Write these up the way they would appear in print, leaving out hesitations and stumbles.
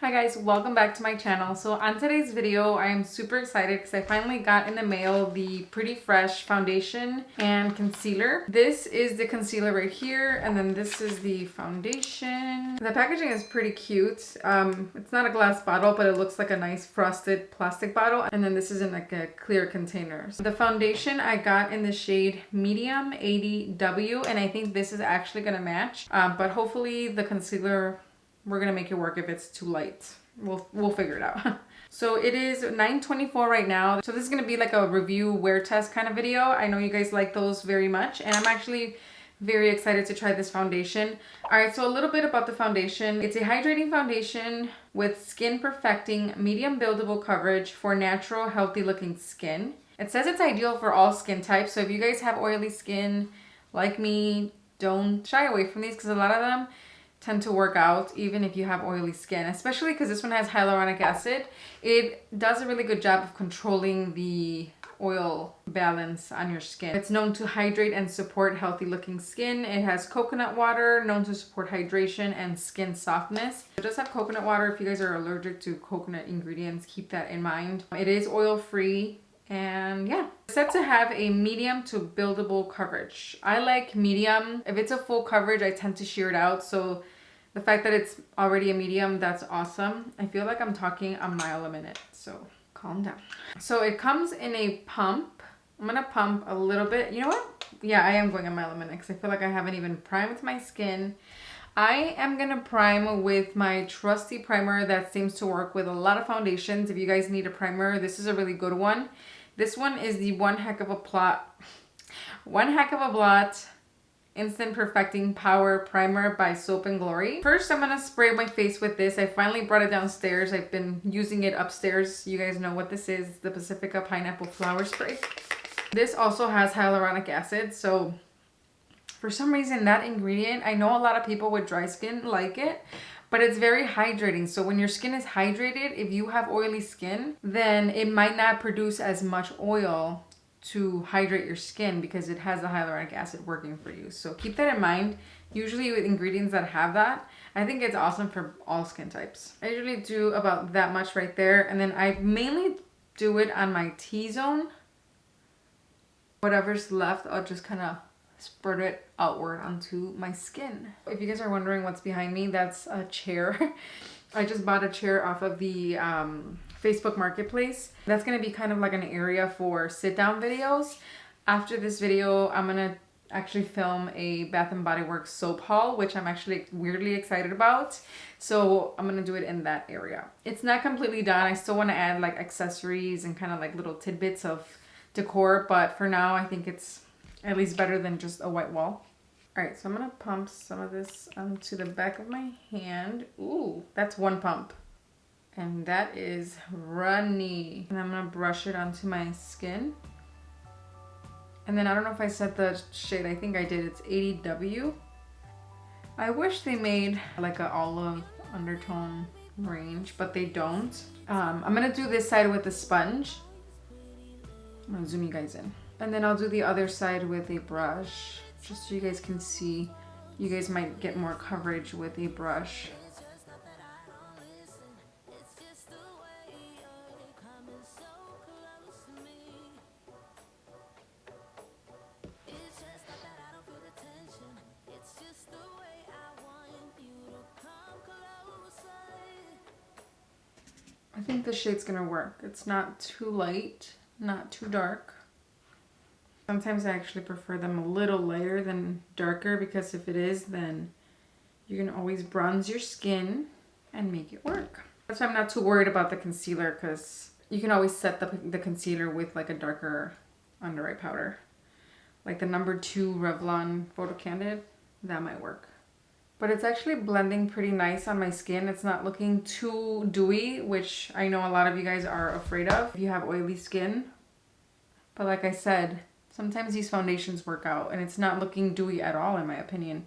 Hi guys, welcome back to my channel. So on today's video, I am super excited because I finally got in the mail the Pretty Fresh Foundation and Concealer. This is the concealer right here, and then this is the foundation. The packaging is pretty cute. It's not a glass bottle, but it looks like a nice frosted plastic bottle. And then this is in like a clear container. So the foundation I got in the shade Medium 80W, and I think this is actually gonna match. But hopefully the concealer, we're gonna make it work if it's too light. We'll figure it out. So it is 9:24 right now. So this is gonna be like a review wear test kind of video. I know you guys like those very much, and I'm actually very excited to try this foundation. All right, so a little bit about the foundation. It's a hydrating foundation with skin perfecting medium buildable coverage for natural, healthy looking skin. It says it's ideal for all skin types. So if you guys have oily skin like me, don't shy away from these because a lot of them tend to work out even if you have oily skin, especially because this one has hyaluronic acid. It does a really good job of controlling the oil balance on your skin. It's known to hydrate and support healthy looking skin. It has coconut water, known to support hydration and skin softness. It does have coconut water. If you guys are allergic to coconut ingredients, keep that in mind. It is oil free. And yeah, it's said to have a medium to buildable coverage. I like medium. If it's a full coverage, I tend to sheer it out. So the fact that it's already a medium, that's awesome. I feel like I'm talking a mile a minute, so calm down. So it comes in a pump. I'm gonna pump a little bit. You know what? Yeah, I am going a mile a minute because I feel like I haven't even primed my skin. I am gonna prime with my trusty primer that seems to work with a lot of foundations. If you guys need a primer, this is a really good one. This one is the One Heck of a Blot Instant Perfecting Power Primer by Soap and Glory. First, I'm gonna spray my face with this. I finally brought it downstairs. I've been using it upstairs. You guys know what this is, the Pacifica Pineapple Flower Spray. This also has hyaluronic acid, so for some reason that ingredient, I know a lot of people with dry skin like it, but it's very hydrating. So when your skin is hydrated, if you have oily skin, then it might not produce as much oil to hydrate your skin because it has the hyaluronic acid working for you. So keep that in mind. Usually with ingredients that have that, I think it's awesome for all skin types. I usually do about that much right there. And then I mainly do it on my T-zone. Whatever's left, I'll just kind of spread it outward onto my skin. If you guys are wondering what's behind me, that's a chair. I just bought a chair off of the Facebook Marketplace. That's gonna be kind of like an area for sit down videos. After this video, I'm gonna actually film a Bath & Body Works soap haul, which I'm actually weirdly excited about. So I'm gonna do it in that area. It's not completely done. I still wanna add like accessories and kind of like little tidbits of decor, but for now, I think it's at least better than just a white wall. All right, so I'm gonna pump some of this onto the back of my hand. Ooh, that's one pump. And that is runny. And I'm gonna brush it onto my skin. And then I don't know if I said the shade, I think I did, it's 80W. I wish they made like an olive undertone range, but they don't. I'm gonna do this side with the sponge. I'm gonna zoom you guys in. And then I'll do the other side with a brush, just so you guys can see. You guys might get more coverage with a brush. I think the shade's gonna work. It's not too light, not too dark. Sometimes I actually prefer them a little lighter than darker because if it is, then you can always bronze your skin and make it work. That's why I'm not too worried about the concealer because you can always set the concealer with like a darker under eye powder. Like the number 2 Revlon Photo Candid, that might work. But it's actually blending pretty nice on my skin. It's not looking too dewy, which I know a lot of you guys are afraid of if you have oily skin. But like I said, sometimes these foundations work out and it's not looking dewy at all in my opinion.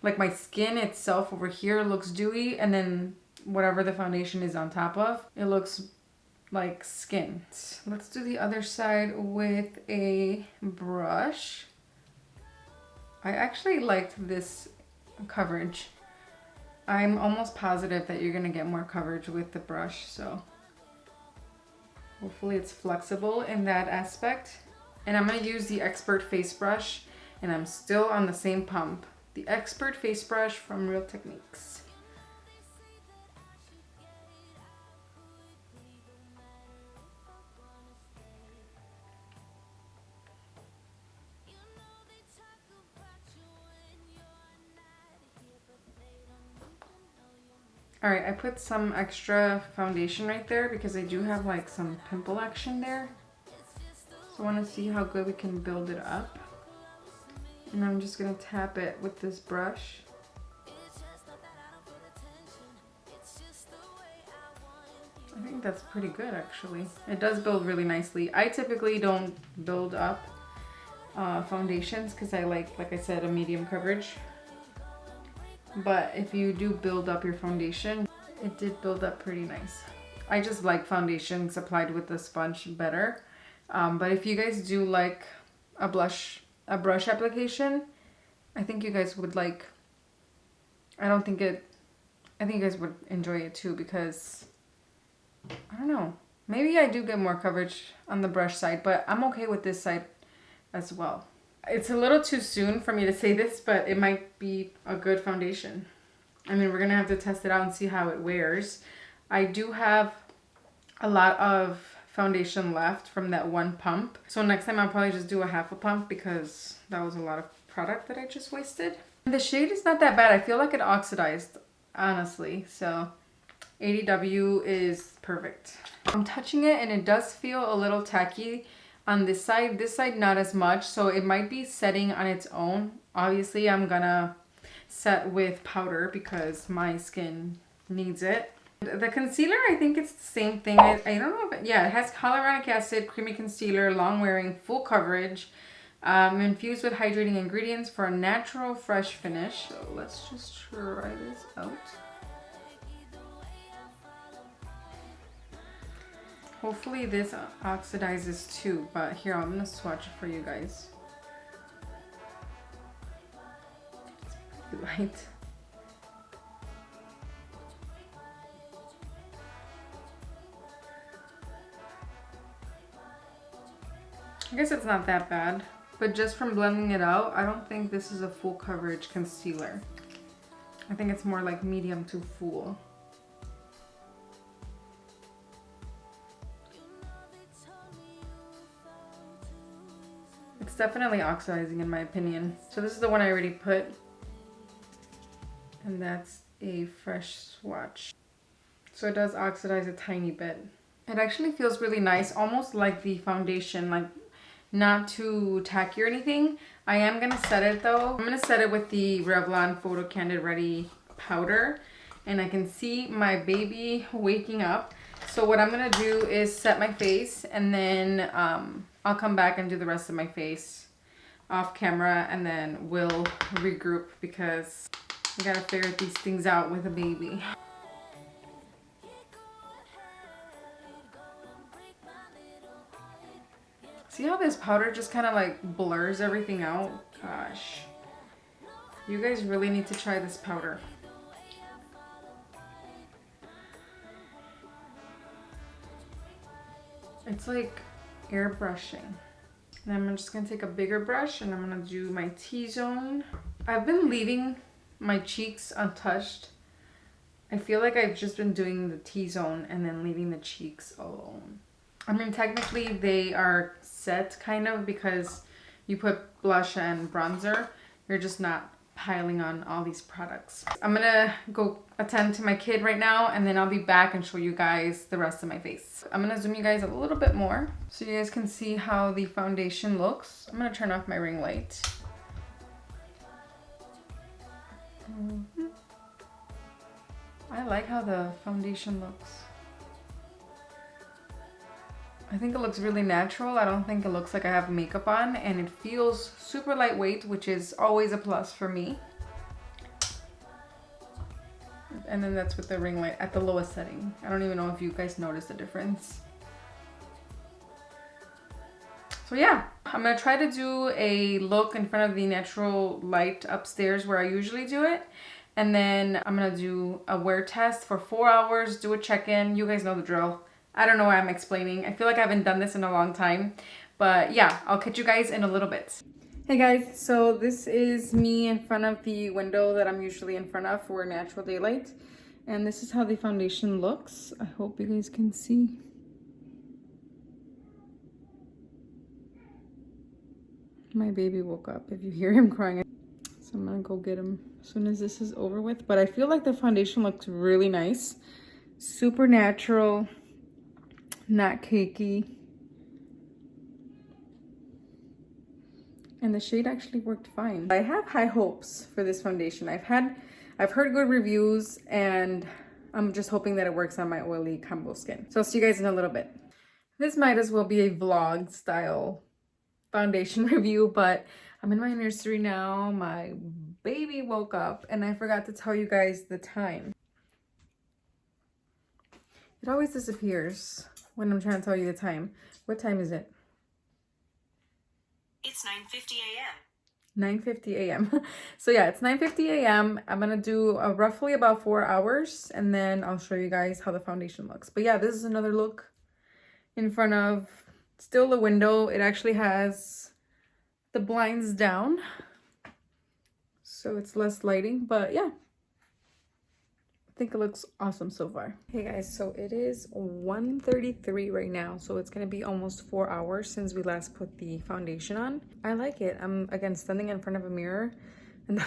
Like my skin itself over here looks dewy, and then whatever the foundation is on top of, it looks like skin. Let's do the other side with a brush. I actually liked this coverage. I'm almost positive that you're gonna get more coverage with the brush, so hopefully it's flexible in that aspect. And I'm gonna use the Expert Face Brush, and I'm still on the same pump. The Expert Face Brush from Real Techniques. Alright, I put some extra foundation right there because I do have like some pimple action there. So I want to see how good we can build it up. And I'm just going to tap it with this brush. I think that's pretty good actually. It does build really nicely. I typically don't build up foundations because I like I said, a medium coverage. But if you do build up your foundation, it did build up pretty nice. I just like foundations applied with the sponge better. But if you guys do like a brush application, I think you guys would like, I think you guys would enjoy it too because, I don't know, maybe I do get more coverage on the brush side, but I'm okay with this side as well. It's a little too soon for me to say this, but it might be a good foundation. I mean, we're going to have to test it out and see how it wears. I do have a lot of foundation left from that one pump. So next time I'll probably just do a half a pump because that was a lot of product that I just wasted. The shade is not that bad. I feel like it oxidized, honestly. So 80W is perfect. I'm touching it and it does feel a little tacky on this side not as much, so it might be setting on its own. Obviously I'm gonna set with powder because my skin needs it. The concealer, I think it's the same thing. I don't know if it has hyaluronic acid, creamy concealer, long wearing, full coverage, infused with hydrating ingredients for a natural fresh finish. So let's just try this out. Hopefully this oxidizes too, but here, I'm gonna swatch it for you guys. It's pretty light. I guess it's not that bad, but just from blending it out, I don't think this is a full coverage concealer. I think it's more like medium to full. It's definitely oxidizing in my opinion. So this is the one I already put. And that's a fresh swatch. So it does oxidize a tiny bit. It actually feels really nice, almost like the foundation, like not too tacky or anything. I am gonna set it though. I'm gonna set it with the Revlon Photo Candid Ready powder. And I can see my baby waking up. So what I'm gonna do is set my face and then I'll come back and do the rest of my face off camera and then we'll regroup because I gotta figure these things out with a baby. See how this powder just kind of like blurs everything out? Gosh. You guys really need to try this powder. It's like airbrushing. And I'm just gonna take a bigger brush and I'm gonna do my T-zone. I've been leaving my cheeks untouched. I feel like I've just been doing the T-zone and then leaving the cheeks alone. I mean, technically they are set kind of because you put blush and bronzer. You're just not piling on all these products. I'm gonna go attend to my kid right now and then I'll be back and show you guys the rest of my face. I'm gonna zoom you guys a little bit more so you guys can see how the foundation looks. I'm gonna turn off my ring light. I like how the foundation looks. I think it looks really natural. I don't think it looks like I have makeup on, and it feels super lightweight, which is always a plus for me. And then that's with the ring light at the lowest setting. I don't even know if you guys notice the difference. So yeah, I'm gonna try to do a look in front of the natural light upstairs where I usually do it. And then I'm gonna do a wear test for 4 hours, do a check-in. You guys know the drill. I don't know why I'm explaining. I feel like I haven't done this in a long time. But yeah, I'll catch you guys in a little bit. Hey guys, so this is me in front of the window that I'm usually in front of for natural daylight. And this is how the foundation looks. I hope you guys can see. My baby woke up if you hear him crying. So I'm gonna go get him as soon as this is over with. But I feel like the foundation looks really nice. Super natural, not cakey. And the shade actually worked fine. I have high hopes for this foundation. I've heard good reviews, and I'm just hoping that it works on my oily combo skin. So I'll see you guys in a little bit. This might as well be a vlog style foundation review, but I'm in my nursery now. My baby woke up and I forgot to tell you guys the time. It always disappears when I'm trying to tell you the time. What time is it? It's 9:50 a.m. 9:50 a.m. So yeah, it's 9:50 a.m. I'm gonna do roughly about 4 hours, and then I'll show you guys how the foundation looks. But yeah, this is another look in front of still the window. It actually has the blinds down, so it's less lighting, but yeah, I think it looks awesome so far. Hey guys, so it is 1:33 right now, so it's gonna be almost 4 hours since we last put the foundation on. I like it. I'm again standing in front of a mirror, and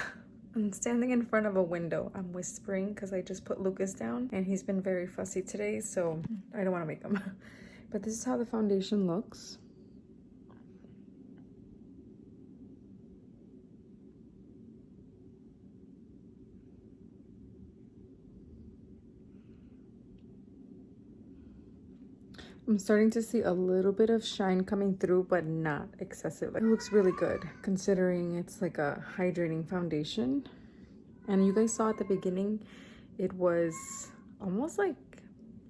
I'm standing in front of a window. I'm whispering because I just put Lucas down and he's been very fussy today, so I don't want to wake him. But this is how the foundation looks. I'm starting to see a little bit of shine coming through, but not excessive. It looks really good considering it's like a hydrating foundation. And you guys saw at the beginning, it was almost like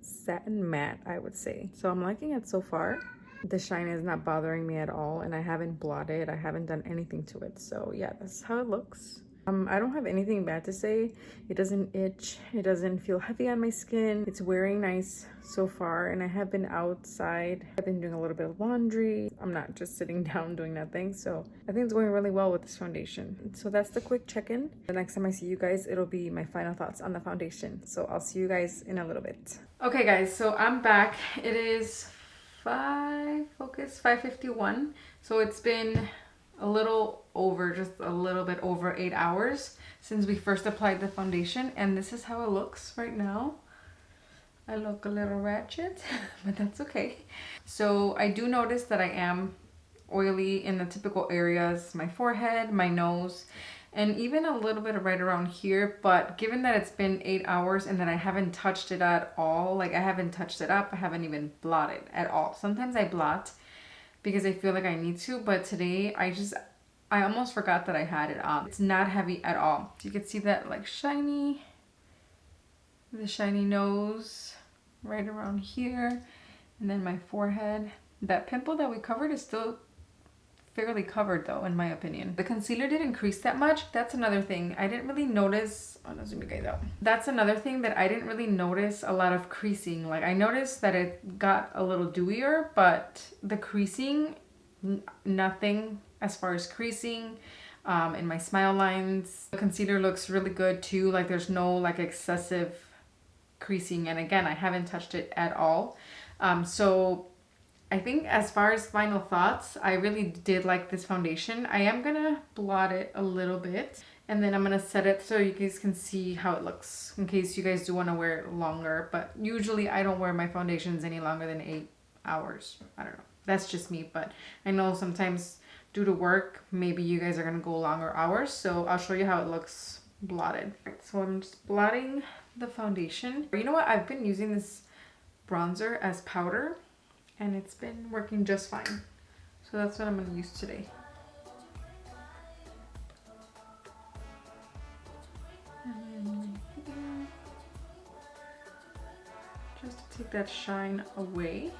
satin matte, I would say. So I'm liking it so far. The shine is not bothering me at all, and I haven't blotted. I haven't done anything to it. So yeah, that's how it looks. I don't have anything bad to say. It doesn't itch. It doesn't feel heavy on my skin. It's wearing nice so far, and I have been outside. I've been doing a little bit of laundry. I'm not just sitting down doing nothing. So I think it's going really well with this foundation. So that's the quick check-in. The next time I see you guys, it'll be my final thoughts on the foundation. So I'll see you guys in a little bit. Okay guys, so I'm back. It is 5:51. So it's been just a little bit over 8 hours since we first applied the foundation, and this is how it looks right now. I look a little ratchet, but that's okay. So I do notice that I am oily in the typical areas, my forehead, my nose, and even a little bit right around here. But given that it's been 8 hours and that I haven't touched it at all, like I haven't touched it up, I haven't even blotted at all. Sometimes I blot because I feel like I need to, but today I almost forgot that I had it on. It's not heavy at all. So you can see that like the shiny nose right around here, and then my forehead. That pimple that we covered is still fairly covered though, in my opinion. The concealer didn't crease that much. That's another thing. I didn't really notice, oh, no, zoom you guys out. That's another thing that I didn't really notice a lot of creasing. Like I noticed that it got a little dewier, but the creasing, nothing as far as creasing. In my smile lines, the concealer looks really good too. Like there's no like excessive creasing, and again, I haven't touched it at all. So I think as far as final thoughts, I really did like this foundation. I am gonna blot it a little bit, and then I'm gonna set it so you guys can see how it looks in case you guys do want to wear it longer. But usually I don't wear my foundations any longer than 8 hours. I don't know, that's just me, but I know sometimes due to work, maybe you guys are gonna go longer hours. So I'll show you how it looks blotted. So I'm just blotting the foundation. You know what? I've been using this bronzer as powder, and it's been working just fine. So that's what I'm gonna use today. Just to take that shine away.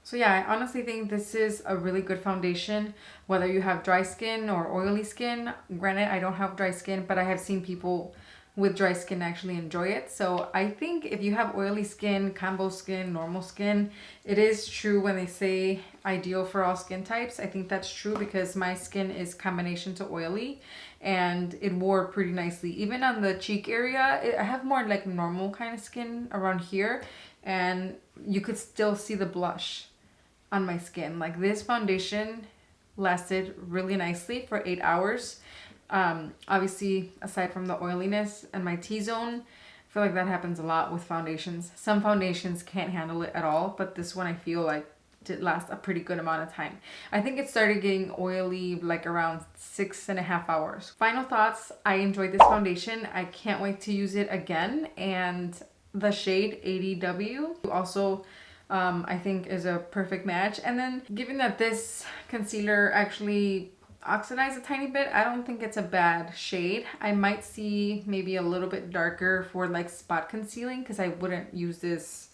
So yeah, I honestly think this is a really good foundation, whether you have dry skin or oily skin. Granted, I don't have dry skin, but I have seen people with dry skin actually enjoy it. So I think if you have oily skin, combo skin, normal skin, it is true when they say ideal for all skin types. I think that's true because my skin is combination to oily and it wore pretty nicely. Even on the cheek area, I have more like normal kind of skin around here and you could still see the blush on my skin. Like this foundation lasted really nicely for 8 hours. Obviously, aside from the oiliness and my T-zone, I feel like that happens a lot with foundations. Some foundations can't handle it at all, but this one I feel like did last a pretty good amount of time. I think it started getting oily like around 6.5 hours. Final thoughts, I enjoyed this foundation. I can't wait to use it again. And the shade 80W also I think is a perfect match. And then given that this concealer actually oxidized a tiny bit, I don't think it's a bad shade. I might see maybe a little bit darker for like spot concealing because I wouldn't use this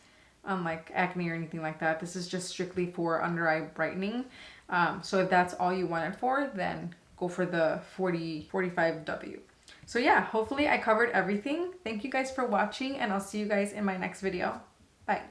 on like acne or anything like that. This is just strictly for under eye brightening. So if that's all you want it for, then go for the 45W. So yeah, hopefully I covered everything. Thank you guys for watching and I'll see you guys in my next video. Bye.